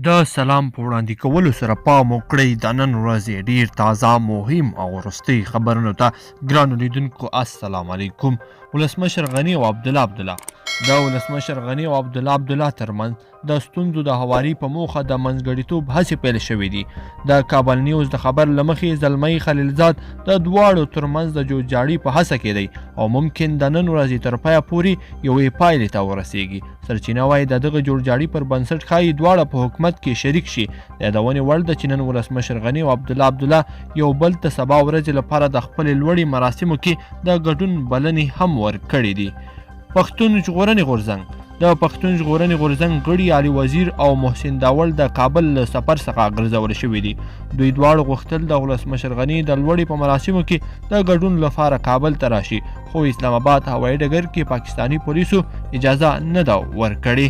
د سلام په وړاندې کولو سره پام وکړئ د نن ورځې ډیر تازه مهم او وروستۍ خبرونو ته ګرانو لیدونکو السلام علیکم. ولسمشر غني او عبدالله د ولسمشر غني او عبدالله ترمنځ د ستونزو د هواري په موخه د منځګړیتوب هڅې پیل شوې دي. د کابل نیوز د خبر له مخې زلمی خلیلزاد د دواړو ترمنځ د جوړجاړي په هڅه کې دی او ممکن د نن ورځې تر پایه پورې یوې پایلې ته ورسیږي. سرچینه وایي د دغه جوړجاړي پر بنسټ ښایي دواړه په حکومت کې شریک شي. د یادونې وړ ده چې نن ولسمشر غني او عبدالله یو بل ته سبا ورځې لپاره د خپلې لوړې مراسمو کې د ګډون بلنې هم ورکړې دي. پښتون ژغورنې غورځنګ د پښتون ژغورنې غورځنګ غړي علي وزیر او محسن داول د کابل له سفر څخه ګرځول شوي دي. دوی دواړو غوښتل د ولسمشر غني د لوړې په مراسمو کې د ګډون لپاره کابل ته راشي، خو اسلام آباد هوایي ډګر کې پاکستاني پولیسو اجازه نه ده ورکړې.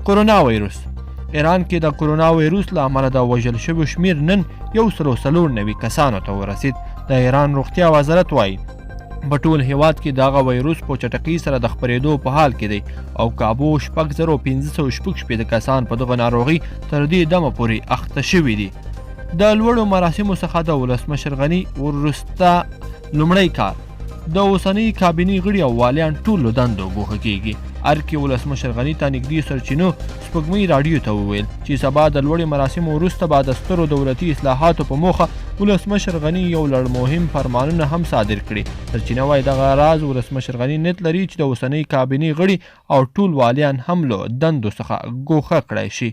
کرونا وایروس ایران کې د کرونا وایروس له امله د وژل شویو شمیر نن 194 کسانو ته ورسید. د ایران روغتیا وزارت وایي په ټول هیواد کې دغه وایروس په چټکۍ سره د خپرېدو په حال کې دی او کابو 6516 کسان په دغه ناروغي تر دې دمه پورې اخته شوي دي. د لوړو مراسمو څخه د ولسمشر غني وروسته لومړی کار د اوسنۍ کابینې غړي او والیان ټولو دندو ګوښه کیږي. ارکې ولسمشر غني ته نږدې سرچینو سپوږمۍ راډیو ته وویل چې سبا د لوړې مراسمو وروسته به د سترو دولتي اصلاحاتو په موخه ولسمشر غني یو لړ مهم فرمانونه هم صادر کړي. سرچینه وایي دغه راز ولسمشر غني نیت لري چې د اوسنۍ کابینې غړي او ټول والیان هم له دندو څخه ګوښه کړای شي.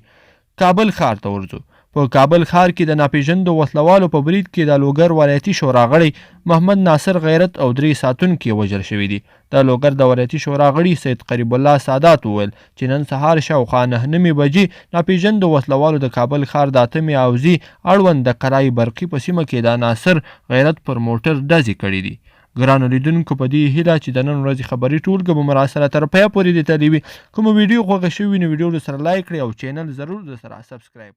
کابل ښار ته ورځو. په کابل ښار کې د ناپېژندو وسلوالو په برید کې د لوګر ولایتي شورا غړی محمد ناصر غیرت او 3 ساتونکي وژل شوي دي. د لوګر د ولایتي شورا غړي سید قریب الله سادات وویل چې نن سهار شاوخوا 9 بجې ناپېژندو وسلوالو د کابل ښار د 8 اوزي اړوند د کرای برقي په سیمه کې د ناصر غیرت پر موټر ډزې کړي دي. ګرانو لیدونکو په دې هیله چې د نن ورځې خبري ټولګه به مراسله تر پایه پورې د تلې وي. کومه ویډیو خوښه شوې نو ویډیو سره لایک کړئ او چینل ضرور د سره سبسکرایب